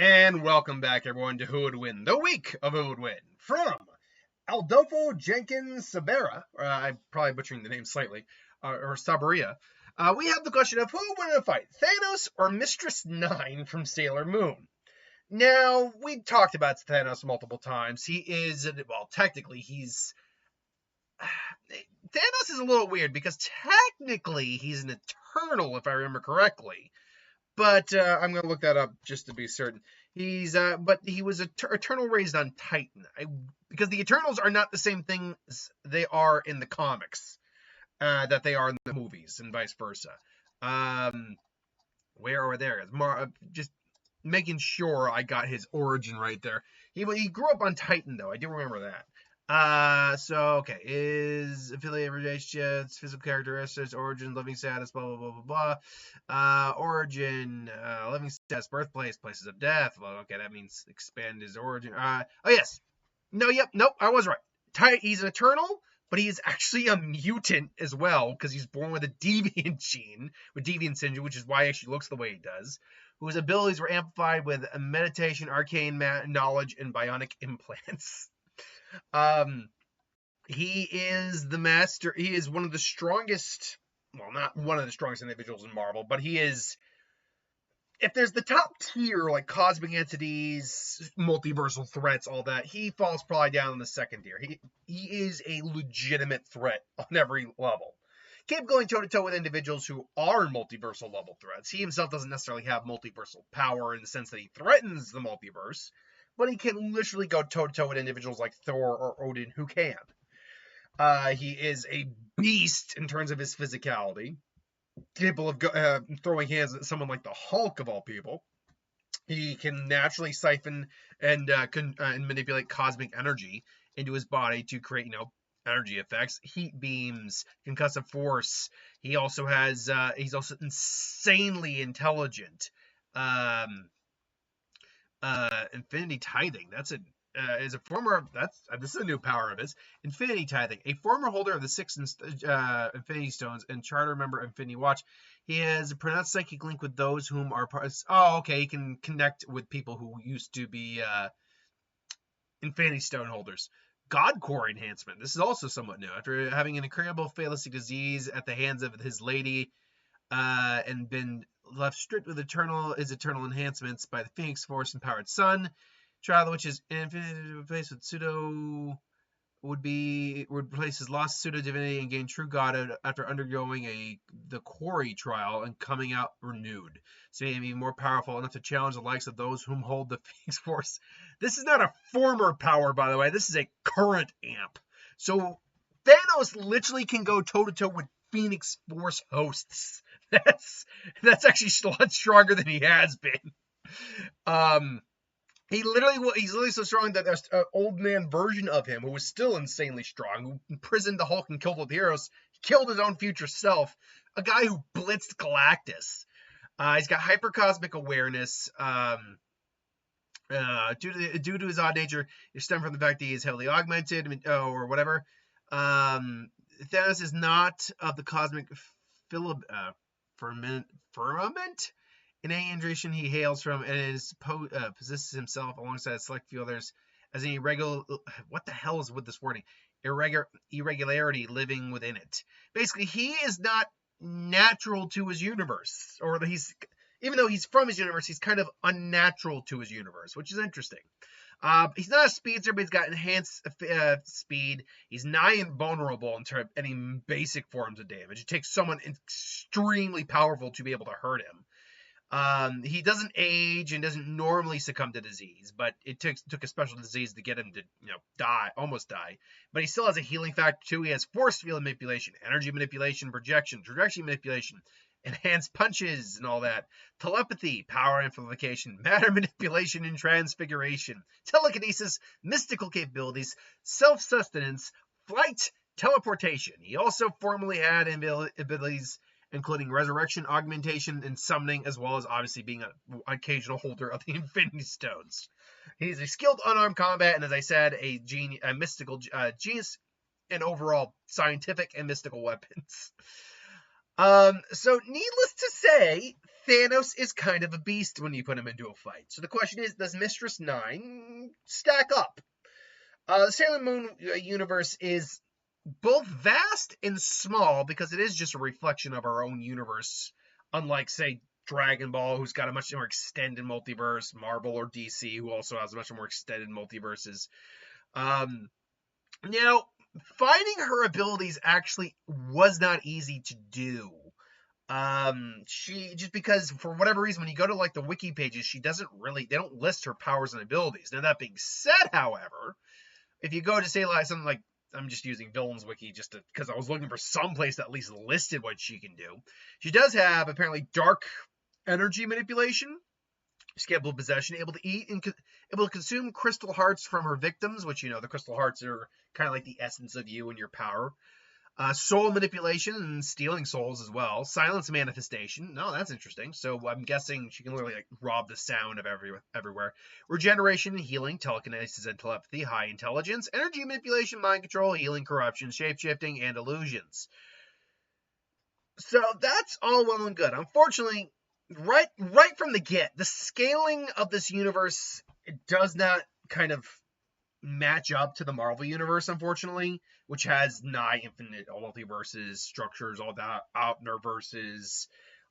And welcome back, everyone, to Who Would Win, the week of Who Would Win. From Aldolfo Jenkins Sabera, I'm probably butchering the name slightly, or Sabaria, we have the question of who would win in a fight, Thanos or Mistress 9 from Sailor Moon? Now, we talked about Thanos multiple times. He is, well, technically, he's... Thanos is a little weird because technically he's an Eternal, if I remember correctly. But I'm going to look that up just to be certain. But he was Eternal raised on Titan. Because the Eternals are not the same thing as they are in the comics that they are in the movies, and vice versa. Where or there? Just making sure I got his origin right there. He grew up on Titan, though. I do remember that. Okay, is affiliate relationships, physical characteristics, origin, living status, blah, blah, blah, blah, blah. Origin, living status, birthplace, places of death. Well, okay, that means expand his origin. Oh, yes. Nope, I was right. He's an Eternal, but he is actually a mutant as well, because he's born with a deviant gene, with deviant syndrome, which is why he actually looks the way he does, whose abilities were amplified with meditation, arcane knowledge, and bionic implants. He is the master. He is one of the strongest, well, not one of the strongest individuals in Marvel, but he is, if there's the top tier, like cosmic entities, multiversal threats, all that, he falls probably down in the second tier. He is a legitimate threat on every level. Keep going toe-to-toe with individuals who are multiversal level threats. He himself doesn't necessarily have multiversal power in the sense that he threatens the multiverse, but he can literally go toe-to-toe with individuals like Thor or Odin who can. He is a beast in terms of his physicality, capable of throwing hands at someone like the Hulk of all people. He can naturally siphon and manipulate cosmic energy into his body to create, energy effects, heat beams, concussive force. He also has, he's also insanely intelligent. Infinity tithing. This is a new power of his. Infinity tithing. A former holder of the 6 Infinity Stones and charter member of Infinity Watch, he has a pronounced psychic link with those whom are he can connect with people who used to be Infinity Stone holders. God Core enhancement. This is also somewhat new. After having an incurable fatalistic disease at the hands of his lady, and been left stripped with his eternal enhancements by the Phoenix Force empowered sun, child which is infinity replaced with pseudo would replace his lost pseudo divinity and gain true god after undergoing the quarry trial and coming out renewed, so he may be more powerful enough to challenge the likes of those whom hold the Phoenix Force. This is not a former power, by the way. This is a current amp. So Thanos literally can go toe to toe with Phoenix Force hosts. That's actually a lot stronger than he has been. He's literally so strong that there's an old man version of him who was still insanely strong, who imprisoned the Hulk and killed all the heroes. He killed his own future self. A guy who blitzed Galactus. He's got hypercosmic awareness. Due to his odd nature, it stems from the fact that he is heavily augmented, or whatever. Thanos is not of the cosmic firmament. In any generation he hails from, and possesses himself alongside a select few others as an what the hell is with this wording? Irregularity living within it. Basically, he is not natural to his universe, or even though he's from his universe, he's kind of unnatural to his universe, which is interesting. He's not a speedster, but he's got enhanced speed. He's nigh invulnerable in terms of any basic forms of damage. It takes someone extremely powerful to be able to hurt him. He doesn't age and doesn't normally succumb to disease, but it took a special disease to get him to, almost die. But he still has a healing factor too. He has force field manipulation, energy manipulation, projection, trajectory manipulation, enhanced punches and all that, telepathy, power amplification, matter manipulation and transfiguration, telekinesis, mystical capabilities, self-sustenance, flight, teleportation. He also formerly had abilities including resurrection, augmentation, and summoning, as well as obviously being an occasional holder of the Infinity Stones. He's a skilled unarmed combat, and as I said, a mystical genius in overall scientific and mystical weapons. So needless to say, Thanos is kind of a beast when you put him into a fight. So the question is, does Mistress 9 stack up? The Sailor Moon universe is both vast and small because it is just a reflection of our own universe, unlike, say, Dragon Ball, who's got a much more extended multiverse, Marvel or DC, who also has much more extended multiverses. Now, finding her abilities actually was not easy to do. She, just because for whatever reason, when you go to like the wiki pages, they don't list her powers and abilities. Now, that being said, however, if you go to say like something like, I'm just using Villains Wiki just because I was looking for some place that at least listed what she can do. She does have apparently dark energy manipulation, scalable possession, able to eat and able to consume crystal hearts from her victims, which, the crystal hearts are kind of like the essence of you and your power. Soul manipulation and stealing souls as well. Silence manifestation. No, that's interesting. So I'm guessing she can literally like rob the sound of everywhere. Regeneration, healing, telekinesis, and telepathy. High intelligence, energy manipulation, mind control, healing, corruption, shapeshifting, and illusions. So that's all well and good. Unfortunately, right from the get, the scaling of this universe does not kind of match up to the Marvel universe, unfortunately, which has nigh infinite multiverses, structures, all that, outnerverses,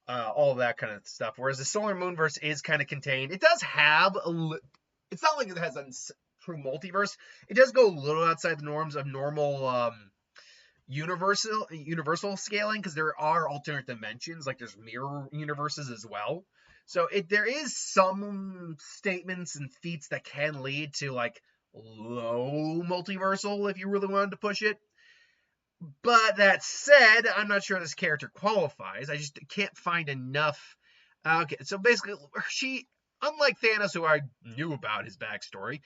all of that kind of stuff. Whereas the Solar Moonverse is kind of contained. It does have it's not like it has a true multiverse. It does go a little outside the norms of normal universal scaling, because there are alternate dimensions, like there's mirror universes as well. So there is some statements and feats that can lead to like low multiversal if you really wanted to push it. But that said, I'm not sure this character qualifies. I just can't find enough. Okay, so basically, she, unlike Thanos, who I knew about his backstory,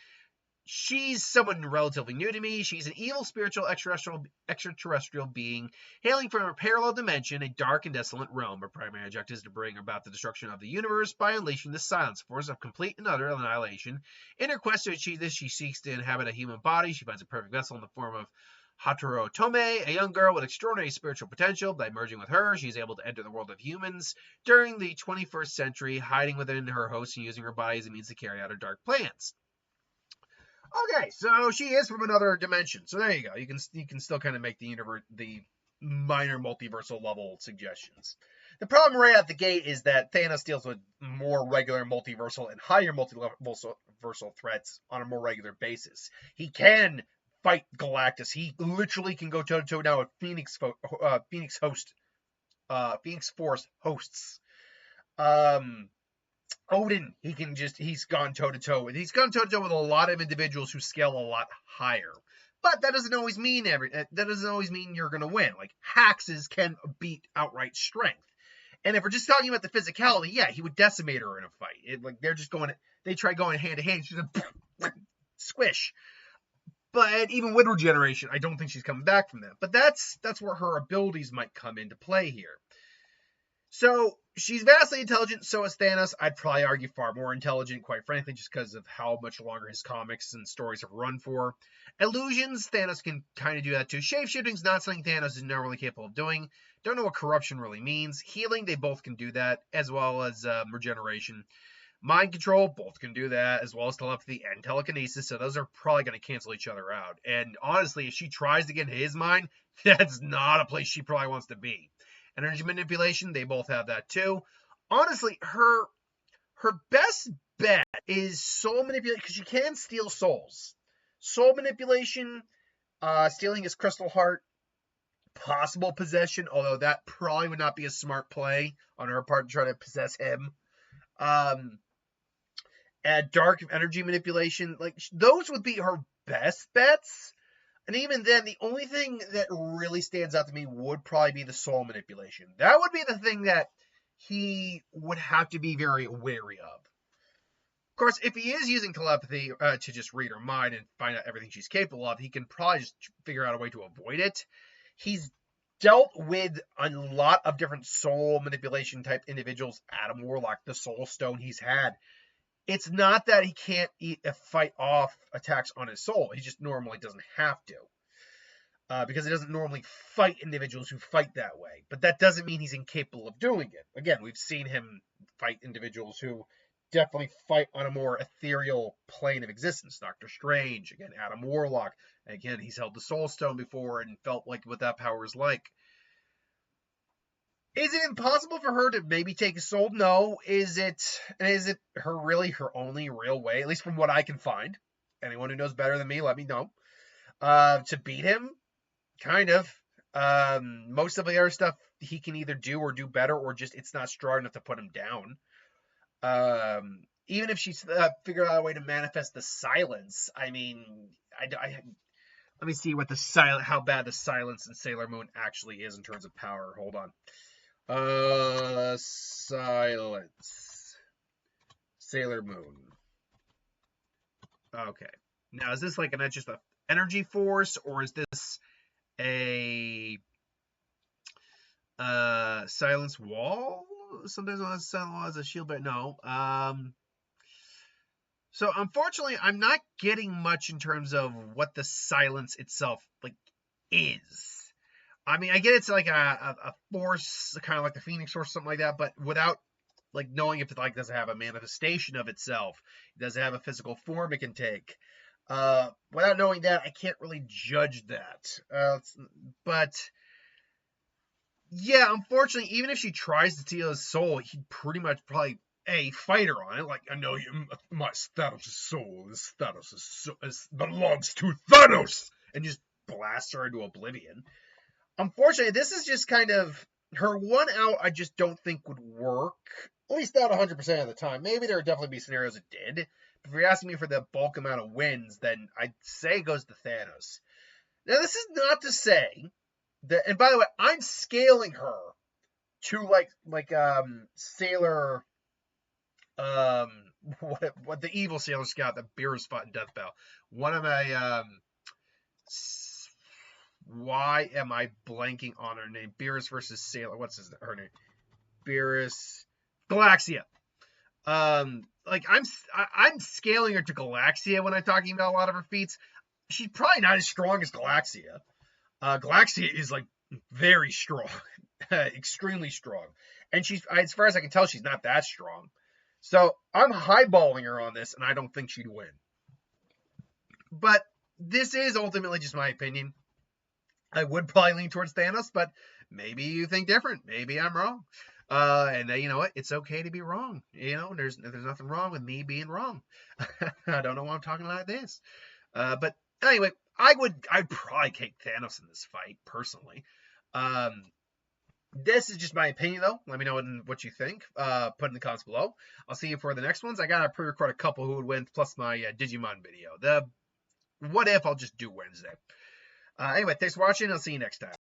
she's someone relatively new to me. She's an evil spiritual extraterrestrial being hailing from a parallel dimension, a dark and desolate realm. Her primary objective is to bring about the destruction of the universe by unleashing the silence force of complete and utter annihilation. In her quest to achieve this, she seeks to inhabit a human body. She finds a perfect vessel in the form of Hatoru Otome, a young girl with extraordinary spiritual potential. By merging with her, she is able to enter the world of humans during the 21st century, hiding within her host and using her body as a means to carry out her dark plans. Okay, so she is from another dimension. So there you go. You can still kind of make the minor multiversal level suggestions. The problem right out the gate is that Thanos deals with more regular multiversal and higher multiversal threats on a more regular basis. He can fight Galactus. He literally can go toe to toe now with Phoenix Force hosts. Odin, he's gone toe-to-toe with. He's gone toe-to-toe with a lot of individuals who scale a lot higher. But that doesn't always mean you're going to win. Like, Haxes can beat outright strength. And if we're just talking about the physicality, yeah, he would decimate her in a fight. They try going hand-to-hand, she's a squish. But even with regeneration, I don't think she's coming back from that. But that's where her abilities might come into play here. So, she's vastly intelligent, so is Thanos. I'd probably argue far more intelligent, quite frankly, just because of how much longer his comics and stories have run for. Illusions, Thanos can kind of do that too. Shapeshifting's not something Thanos is normally capable of doing. Don't know what corruption really means. Healing, they both can do that, as well as regeneration. Mind control, both can do that, as well as telepathy and telekinesis, so those are probably going to cancel each other out. And honestly, if she tries to get into his mind, that's not a place she probably wants to be. Energy manipulation, they both have that too. Honestly, her best bet is soul manipulation, because she can steal souls. Soul manipulation, stealing his crystal heart, possible possession, although that probably would not be a smart play on her part to try to possess him. Dark energy manipulation, like those would be her best bets. And even then, the only thing that really stands out to me would probably be the soul manipulation. That would be the thing that he would have to be very wary of. Of course, if he is using telepathy to just read her mind and find out everything she's capable of, he can probably just figure out a way to avoid it. He's dealt with a lot of different soul manipulation type individuals. Adam Warlock, the Soul Stone he's had. It's not that he can't fight off attacks on his soul. He just normally doesn't have to. because he doesn't normally fight individuals who fight that way. But that doesn't mean he's incapable of doing it. Again, we've seen him fight individuals who definitely fight on a more ethereal plane of existence. Doctor Strange, again, Adam Warlock. Again, he's held the Soul Stone before and felt like what that power is like. Is it impossible for her to maybe take a soul? No. Is it her only real way, at least from what I can find? Anyone who knows better than me, let me know. To beat him? Kind of. Most of the other stuff he can either do or do better, or just it's not strong enough to put him down. Even if she's figured out a way to manifest the silence, I mean, let me see what how bad the silence in Sailor Moon actually is in terms of power. Hold on. Silence. Sailor Moon. Okay. Now, is this like just a energy force, or is this a silence wall? Sometimes on a silence wall as a shield, but no. So unfortunately, I'm not getting much in terms of what the silence itself like is. I mean, I get it's like a force, kind of like the Phoenix Force, something like that, but without like knowing if it like does it have a manifestation of itself, does it have a physical form it can take. Without knowing that, I can't really judge that. But yeah, unfortunately, even if she tries to steal his soul, he'd pretty much probably fight her on it. Like, I know my Thanos' soul, belongs to Thanos, and just blast her into oblivion. Unfortunately, this is just kind of her one out. I just don't think would work. At least not 100% of the time. Maybe there would definitely be scenarios it did. If you're asking me for the bulk amount of wins, then I'd say it goes to Thanos. Now, this is not to say that, and by the way, I'm scaling her to like Sailor, what the evil Sailor Scout that Beerus fought in Death Battle. One of my why am I blanking on her name? Beerus versus Sailor. What's her name? Beerus. Galaxia. Like I'm scaling her to Galaxia when I'm talking about a lot of her feats. She's probably not as strong as Galaxia. Galaxia is like very strong, extremely strong, and she's, as far as I can tell, she's not that strong. So I'm highballing her on this, and I don't think she'd win. But this is ultimately just my opinion. I would probably lean towards Thanos, but maybe you think different. Maybe I'm wrong. And you know what? It's okay to be wrong. You know, there's nothing wrong with me being wrong. I don't know why I'm talking like this. But anyway, I'd probably take Thanos in this fight, personally. This is just my opinion, though. Let me know what you think. Put in the comments below. I'll see you for the next ones. I got to pre-record a couple who would win, plus my Digimon video. The what if I'll just do Wednesday. Anyway, thanks for watching. I'll see you next time.